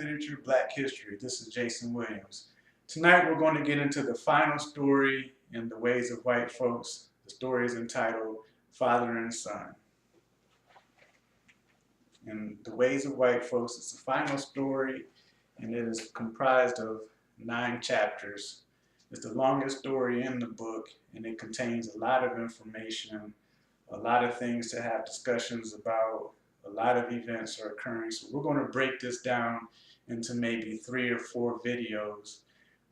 Literature, Black History. This is Jason Williams. Tonight we're going to get into the final story in The Ways of White Folks. The story is entitled Father and Son. In The Ways of White Folks, it's the final story, and it is comprised of 9 chapters. It's the longest story in the book, and it contains a lot of information, a lot of things to have discussions about. A lot of events are occurring, so we're going to break this down into maybe 3 or 4 videos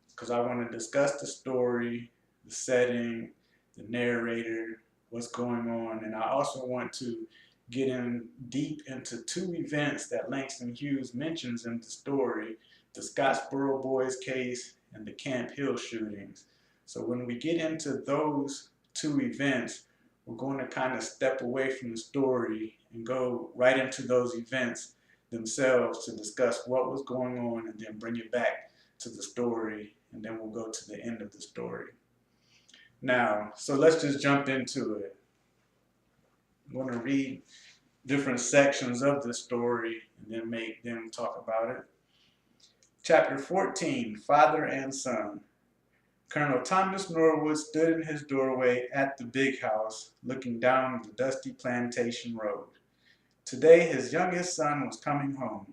because I want to discuss the story, the setting, the narrator, what's going on, and I also want to get in deep into 2 events that Langston Hughes mentions in the story, the Scottsboro Boys case and the Camp Hill shootings. So when we get into those 2 events, we're going to kind of step away from the story and go right into those events themselves to discuss what was going on and then bring it back to the story, and then we'll go to the end of the story. Now, so let's just jump into it. I'm going to read different sections of the story and then talk about it. Chapter 14, Father and Son. Colonel Thomas Norwood stood in his doorway at the big house, looking down the dusty plantation road. Today his youngest son was coming home.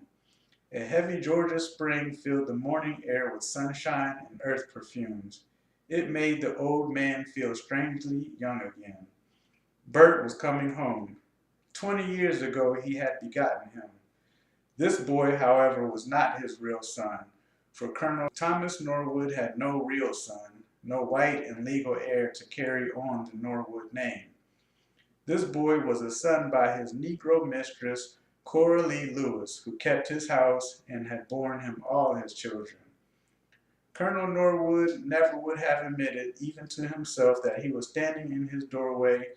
A heavy Georgia spring filled the morning air with sunshine and earth perfumes. It made the old man feel strangely young again. Bert was coming home. 20 years ago he had begotten him. This boy, however, was not his real son, for Colonel Thomas Norwood had no real son, no white and legal heir to carry on the Norwood name. This boy was a son by his Negro mistress, Cora Lee Lewis, who kept his house and had borne him all his children. Colonel Norwood never would have admitted, even to himself, that he was standing in his doorway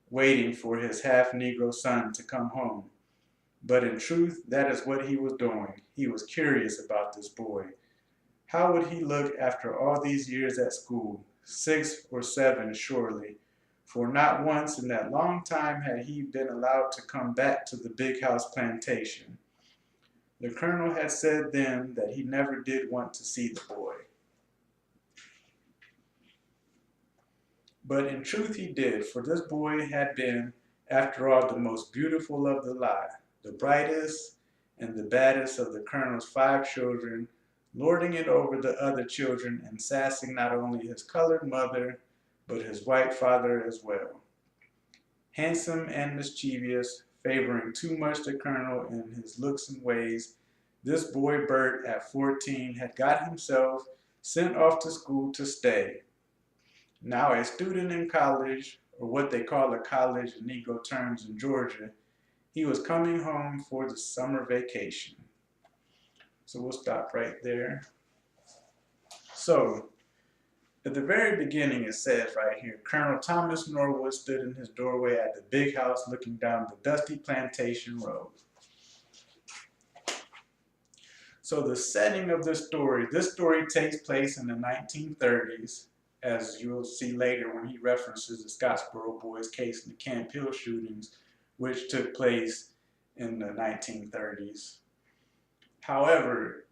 waiting for his half-Negro son to come home. But in truth, that is what he was doing. He was curious about this boy. How would he look after all these years at school? 6 or 7, surely, for not once in that long time had he been allowed to come back to the big house plantation. The colonel had said then that he never did want to see the boy. But in truth he did, for this boy had been, after all, the most beautiful of the lot, the brightest and the baddest of the colonel's 5 children, lording it over the other children and sassing not only his colored mother, but his white father as well. Handsome and mischievous, favoring too much the colonel in his looks and ways, this boy Bert at 14 had got himself sent off to school to stay. Now a student in college, or what they call a college in Negro terms in Georgia, he was coming home for the summer vacation. So we'll stop right there. So, at the very beginning it says right here, Colonel Thomas Norwood stood in his doorway at the big house looking down the dusty plantation road. So the setting of this story takes place in the 1930s, as you'll see later when he references the Scottsboro Boys case and the Camp Hill shootings, which took place in the 1930s. However,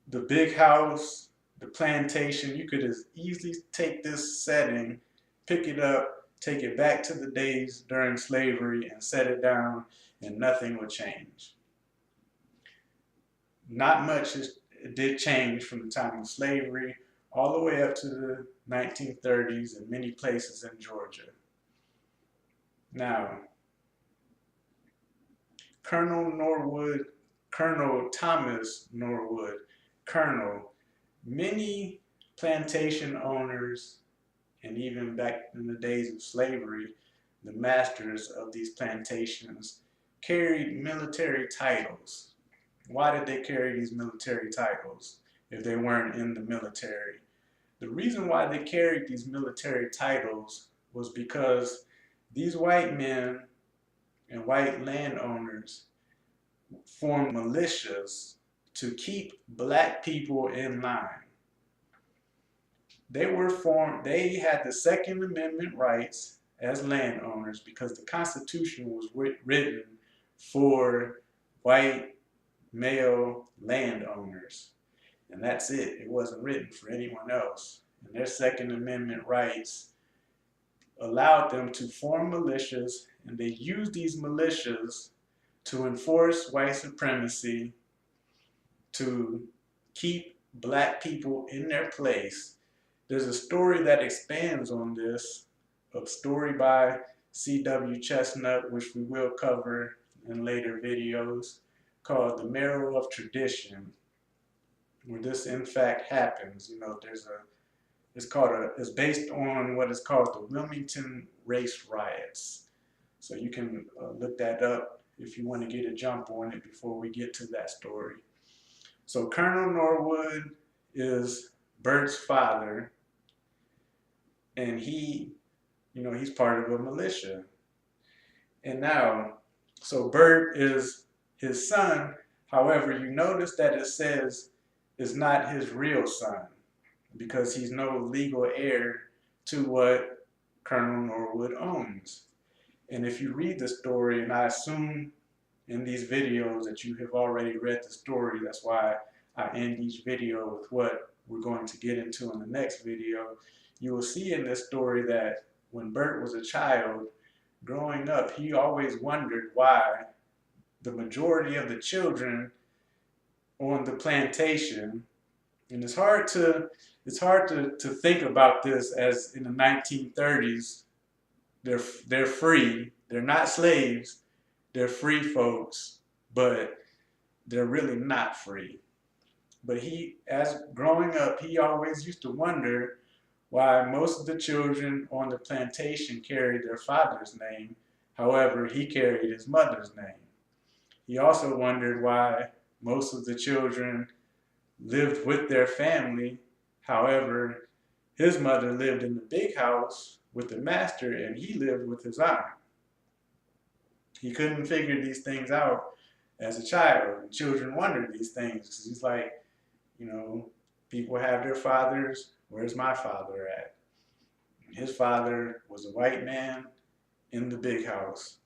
the big house, the plantation, you could as easily take this setting, pick it up, take it back to the days during slavery and set it down, and nothing would change. Not much did change from the time of slavery all the way up to the 1930s in many places in Georgia. Now, Colonel Thomas Norwood, many plantation owners, and even back in the days of slavery, the masters of these plantations carried military titles. Why did they carry these military titles if they weren't in the military? The reason why they carried these military titles was because these white men and white landowners formed militias to keep black people in line. They had the Second Amendment rights as landowners because the Constitution was written for white male landowners. And that's it. It wasn't written for anyone else. And their Second Amendment rights allowed them to form militias, and they used these militias to enforce white supremacy, to keep black people in their place. There's a story that expands on this, a story by C.W. Chestnut, which we will cover in later videos, called The Marrow of Tradition, where this in fact happens. You know, it's based on what is called the Wilmington Race Riots. So you can look that up if you want to get a jump on it before we get to that story. So Colonel Norwood is Bert's father, and he's part of a militia. And now, so Bert is his son. However, you notice that it says is not his real son, because he's no legal heir to what Colonel Norwood owns. And if you read the story, and I assume in these videos that you have already read the story, that's why I end each video with what we're going to get into in the next video, you will see in this story that when Bert was a child, growing up, he always wondered why the majority of the children on the plantation, and it's hard to think about this as in the 1930s, they're free, they're not slaves, they're free folks, but they're really not free. But as growing up, he always used to wonder why most of the children on the plantation carried their father's name. However, he carried his mother's name. He also wondered why most of the children lived with their family. However, his mother lived in the big house with the master, and he lived with his aunt. He couldn't figure these things out as a child. And children wondered these things because he's like, people have their fathers. Where's my father at? His father was a white man in the big house.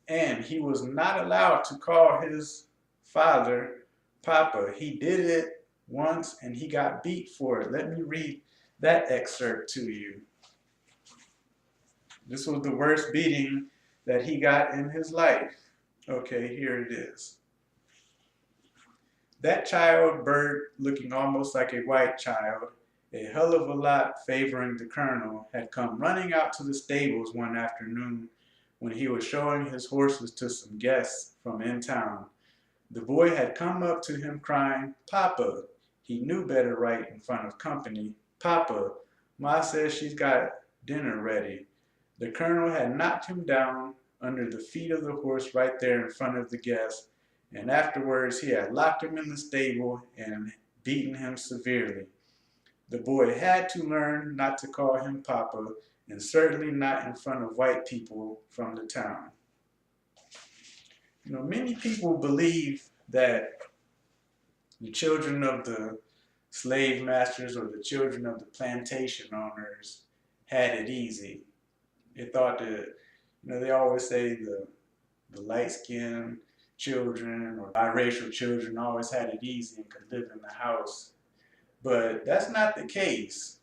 And he was not allowed to call his father Papa. He did it once and he got beat for it. Let me read that excerpt to you. This was the worst beating that he got in his life. Okay, here it is. That child, Bert, looking almost like a white child, a hell of a lot favoring the colonel, had come running out to the stables one afternoon when he was showing his horses to some guests from in town. The boy had come up to him crying, "Papa." He knew better right in front of company. "Papa, Ma says she's got dinner ready." The colonel had knocked him down under the feet of the horse right there in front of the guests, and afterwards he had locked him in the stable and beaten him severely. The boy had to learn not to call him Papa, and certainly not in front of white people from the town. Many people believe that the children of the slave masters or the children of the plantation owners had it easy. They thought that, they always say the light-skinned children or biracial children always had it easy and could live in the house. But that's not the case.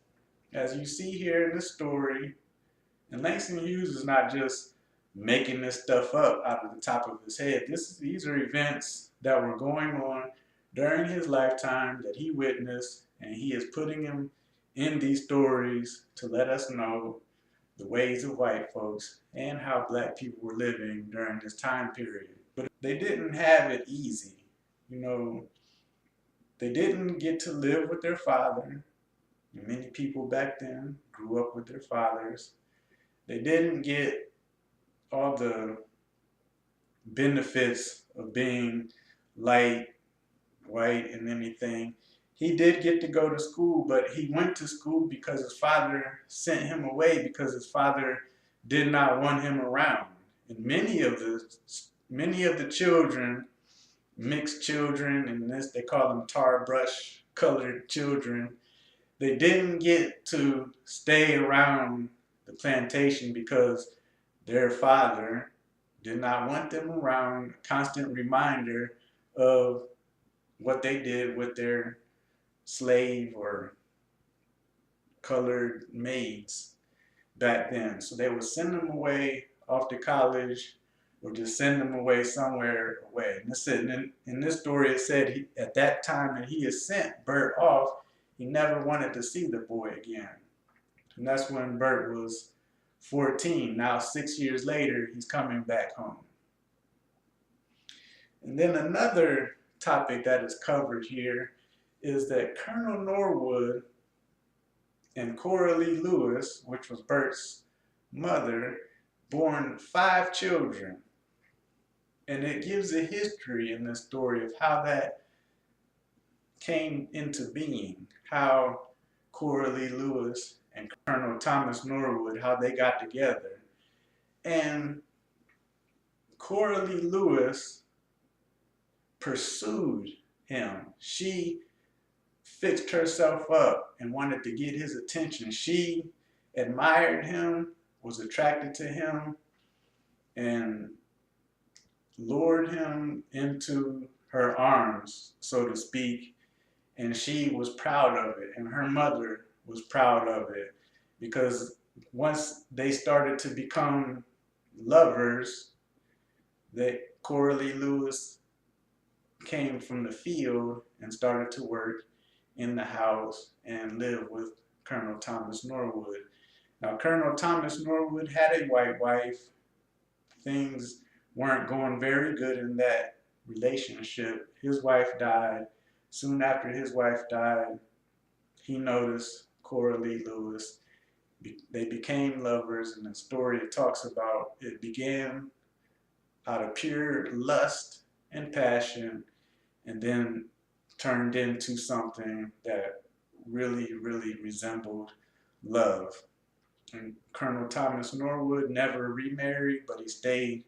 As you see here in this story, and Langston Hughes is not just making this stuff up out of the top of his head. These are events that were going on during his lifetime that he witnessed, and he is putting them in these stories to let us know the ways of white folks and how black people were living during this time period. But they didn't have it easy. They didn't get to live with their father. Many people back then grew up with their fathers. They didn't get all the benefits of being light, white, and anything. He did get to go to school, but he went to school because his father sent him away because his father did not want him around. And many of the children, mixed children, and they call them tar brush colored children, they didn't get to stay around the plantation because their father did not want them around, a constant reminder of what they did with their slave or colored maids back then. So they would send them away off to college or just send them away somewhere away. And in this story, it said at that time that he had sent Bert off, he never wanted to see the boy again. And that's when Bert was 14. Now, 6 years later, he's coming back home. And then another topic that is covered here is that Colonel Norwood and Coralie Lewis, which was Bert's mother, born 5 children. And it gives a history in this story of how that came into being, how Coralie Lewis and Colonel Thomas Norwood, how they got together. And Coralie Lewis pursued him. She fixed herself up and wanted to get his attention. She admired him, was attracted to him, and lured him into her arms, so to speak, and she was proud of it, and her mother was proud of it, because once they started to become lovers, that Coralie Lewis came from the field and started to work in the house and live with Colonel Thomas Norwood. Now, Colonel Thomas Norwood had a white wife. Things weren't going very good in that relationship. His wife died. Soon after his wife died, he noticed Coralie Lewis. They became lovers, and the story it talks about, it began out of pure lust and passion, and then turned into something that really, really resembled love. And Colonel Thomas Norwood never remarried, but he stayed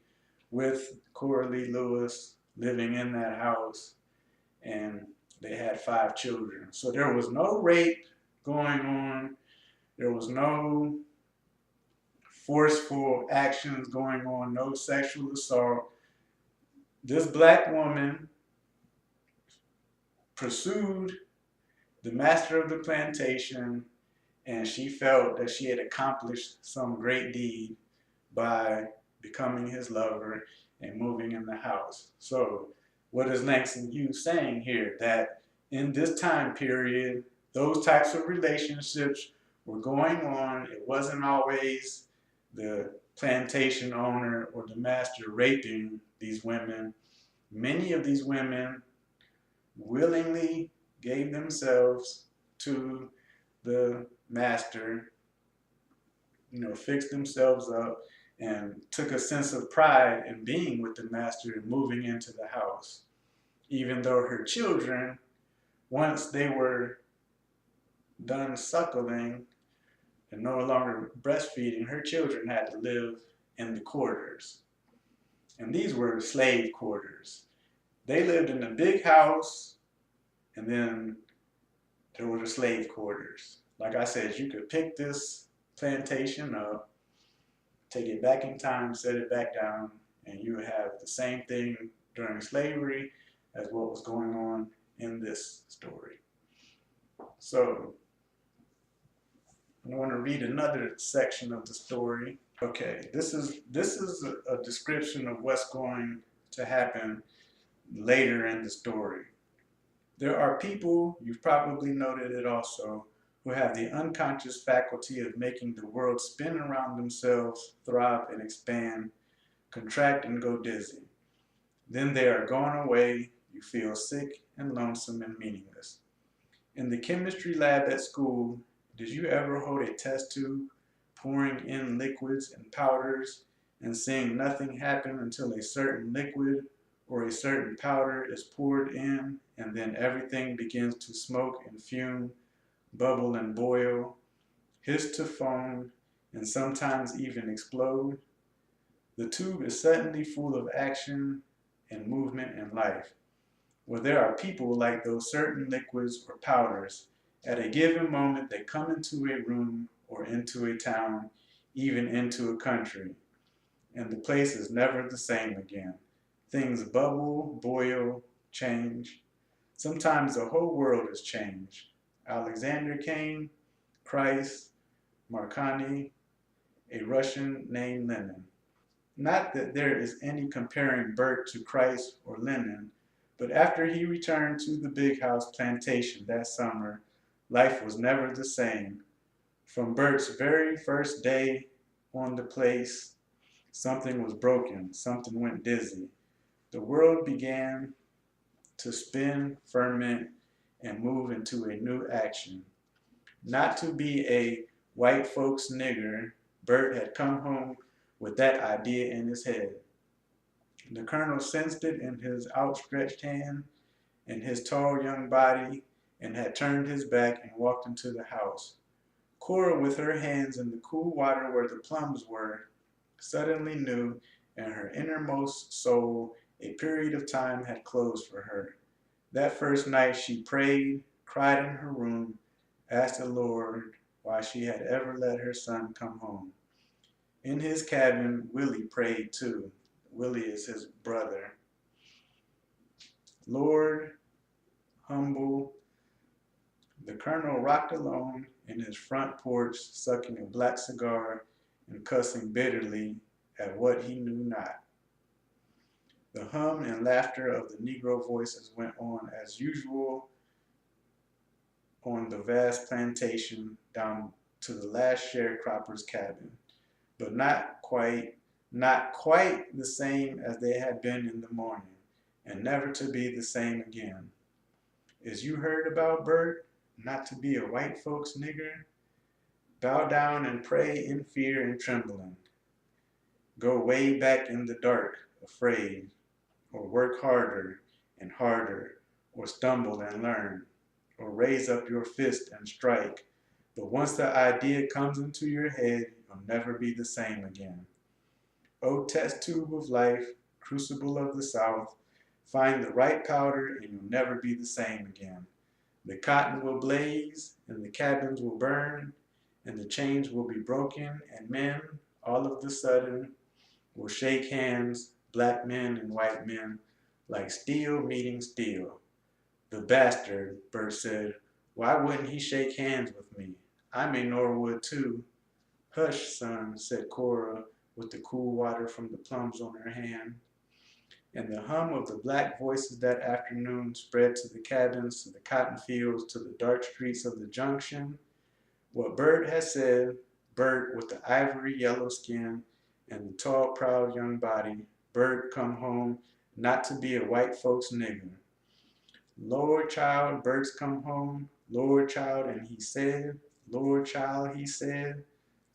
with Coralie Lewis, living in that house, and they had 5 children. So there was no rape going on. There was no forceful actions going on, no sexual assault. This black woman pursued the master of the plantation, and she felt that she had accomplished some great deed by becoming his lover and moving in the house. So what is Langston Hughes saying here? That in this time period, those types of relationships were going on. It wasn't always the plantation owner or the master raping these women. Many of these women willingly gave themselves to the master, fixed themselves up, and took a sense of pride in being with the master and moving into the house. Even though her children, once they were done suckling and no longer breastfeeding, her children had to live in the quarters. And these were slave quarters. They lived in a big house, and then there were the slave quarters. Like I said, you could pick this plantation up, take it back in time, set it back down, and you would have the same thing during slavery as what was going on in this story. So I want to read another section of the story. Okay, this is a description of what's going to happen later in the story. There are people, you've probably noted it also, who have the unconscious faculty of making the world spin around themselves, throb and expand, contract and go dizzy. Then they are gone away, you feel sick and lonesome and meaningless. In the chemistry lab at school, did you ever hold a test tube, pouring in liquids and powders and seeing nothing happen until a certain liquid or a certain powder is poured in, and then everything begins to smoke and fume, bubble and boil, hiss to foam, and sometimes even explode? The tube is suddenly full of action and movement and life. Well, there are people like those certain liquids or powders. At a given moment, they come into a room or into a town, even into a country, and the place is never the same again. Things bubble, boil, change. Sometimes the whole world has changed. Alexander came, Christ, Marconi, a Russian named Lenin. Not that there is any comparing Bert to Christ or Lenin, but after he returned to the Big House plantation that summer, life was never the same. From Bert's very first day on the place, something was broken, something went dizzy. The world began to spin, ferment, and move into a new action. Not to be a white folks nigger, Bert had come home with that idea in his head. The colonel sensed it in his outstretched hand, in his tall young body, and had turned his back and walked into the house. Cora, with her hands in the cool water where the plums were, suddenly knew in her innermost soul a period of time had closed for her. That first night she prayed, cried in her room, asked the Lord why she had ever let her son come home. In his cabin, Willie prayed too. Willie is his brother. Lord, humble. The colonel rocked alone in his front porch, sucking a black cigar and cussing bitterly at what he knew not. The hum and laughter of the Negro voices went on as usual on the vast plantation down to the last sharecropper's cabin, but not quite the same as they had been in the morning, and never to be the same again. Is you heard about Bert? Not to be a white folks nigger? Bow down and pray in fear and trembling. Go way back in the dark, afraid, or work harder and harder, or stumble and learn, or raise up your fist and strike. But once the idea comes into your head, you'll never be the same again. O test tube of life, crucible of the South, find the right powder and you'll never be the same again. The cotton will blaze and the cabins will burn and the chains will be broken and men, all of the sudden, will shake hands, black men and white men, like steel meeting steel. The bastard, Bert said. Why wouldn't he shake hands with me? I'm a Norwood too. Hush, son, said Cora, with the cool water from the plums on her hand. And the hum of the black voices that afternoon spread to the cabins, to the cotton fields, to the dark streets of the junction. What Bert had said, Bert with the ivory yellow skin and the tall, proud young body, Bert come home not to be a white folks nigger. Lord, child, Bert's come home, Lord, child, and he said, Lord, child, he said,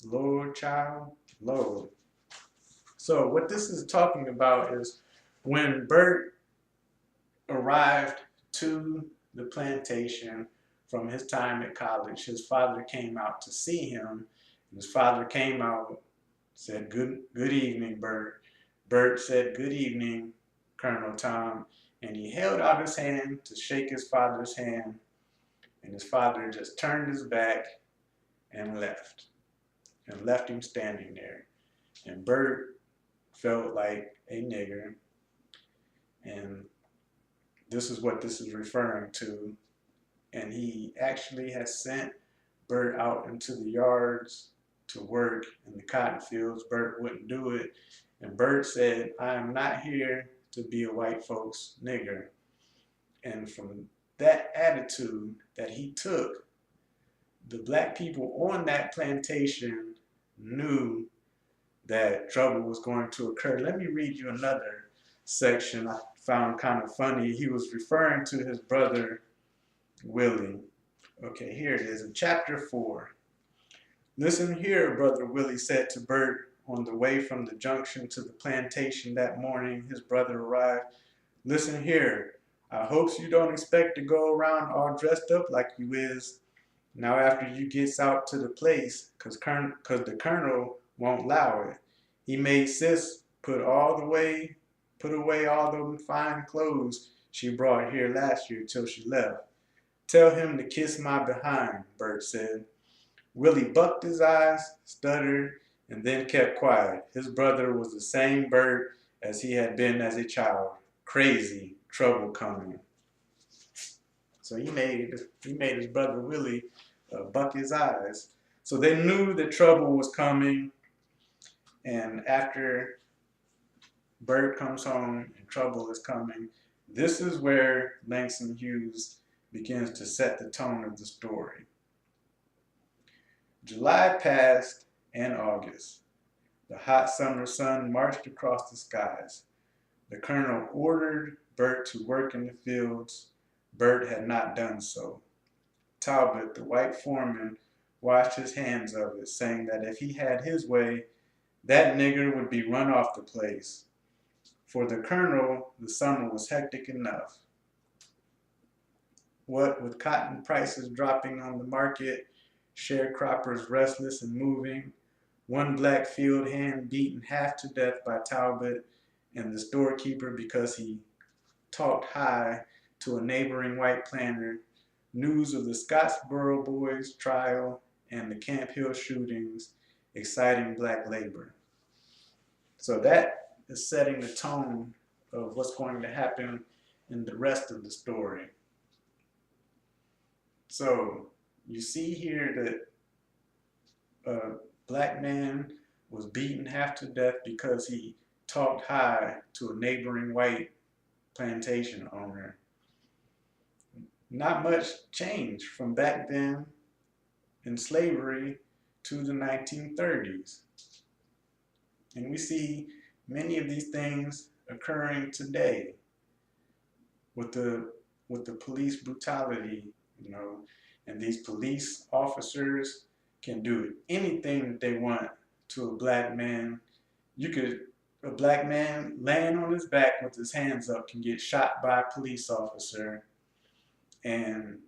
Lord, child, Lord. So what this is talking about is when Bert arrived to the plantation from his time at college, his father came out to see him. And his father came out, said, good evening, Bert. Bert said, good evening, Colonel Tom. And he held out his hand to shake his father's hand. And his father just turned his back and left him standing there. And Bert felt like a nigger. And this is what this is referring to. And he actually has sent Bert out into the yards to work in the cotton fields. Bert wouldn't do it. And Bert said, I am not here to be a white folks nigger. And from that attitude that he took, the black people on that plantation knew that trouble was going to occur. Let me read you another section I found kind of funny. He was referring to his brother, Willie. Okay, here it is in chapter 4. Listen here, Brother Willie said to Bert on the way from the junction to the plantation that morning his brother arrived. Listen here, I hopes you don't expect to go around all dressed up like you is now after you gets out to the place, cause the colonel won't allow it. He made sis put away all them fine clothes she brought here last year till she left. Tell him to kiss my behind, Bert said. Willie bucked his eyes, stuttered, and then kept quiet. His brother was the same Bert as he had been as a child, crazy, trouble coming. So he made his brother Willie buck his eyes. So they knew that trouble was coming, and after Bert comes home and trouble is coming, this is where Langston Hughes begins to set the tone of the story. July passed and August. The hot summer sun marched across the skies. The colonel ordered Bert to work in the fields. Bert had not done so. Talbot, the white foreman, washed his hands of it, saying that if he had his way, that nigger would be run off the place. For the colonel, the summer was hectic enough. What with cotton prices dropping on the market, sharecroppers restless and moving, one black field hand beaten half to death by Talbot, and the storekeeper because he talked high to a neighboring white planter, news of the Scottsboro boys' trial and the Camp Hill shootings exciting black labor. So that is setting the tone of what's going to happen in the rest of the story. So you see here that a black man was beaten half to death because he talked high to a neighboring white plantation owner. Not much changed from back then in slavery to the 1930s. And we see many of these things occurring today with the police brutality, and these police officers can do anything that they want to a black man. A black man laying on his back with his hands up can get shot by a police officer and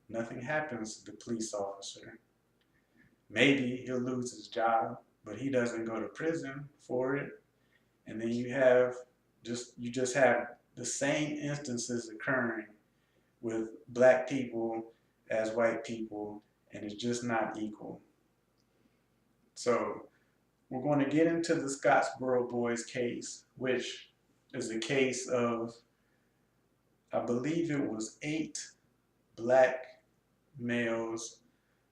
nothing happens to the police officer. Maybe he'll lose his job, but he doesn't go to prison for it. And then you just have the same instances occurring with black people as white people, and it's just not equal. So we're going to get into the Scottsboro boys case, which is a case of, I believe it was 8 black males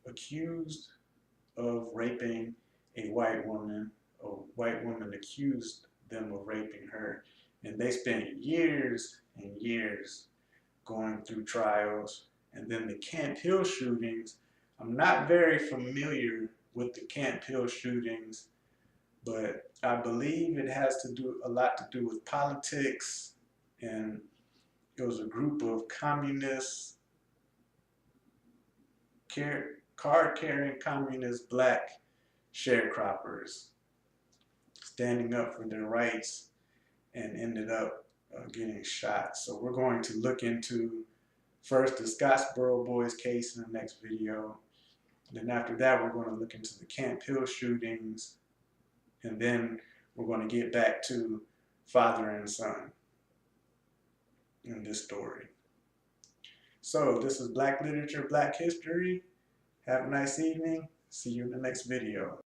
accused of raping a white woman. A white woman accused them of raping her, and they spent years and years going through trials. And then the Camp Hill shootings, I'm not very familiar with the Camp Hill shootings, but I believe it has a lot to do with politics, and it was a group of communist, card-carrying communist black sharecroppers standing up for their rights and ended up getting shot. So we're going to look into first the Scottsboro boys case in the next video. Then after that, we're going to look into the Camp Hill shootings. And then we're going to get back to father and son in this story. So this is Black Literature, Black History. Have a nice evening. See you in the next video.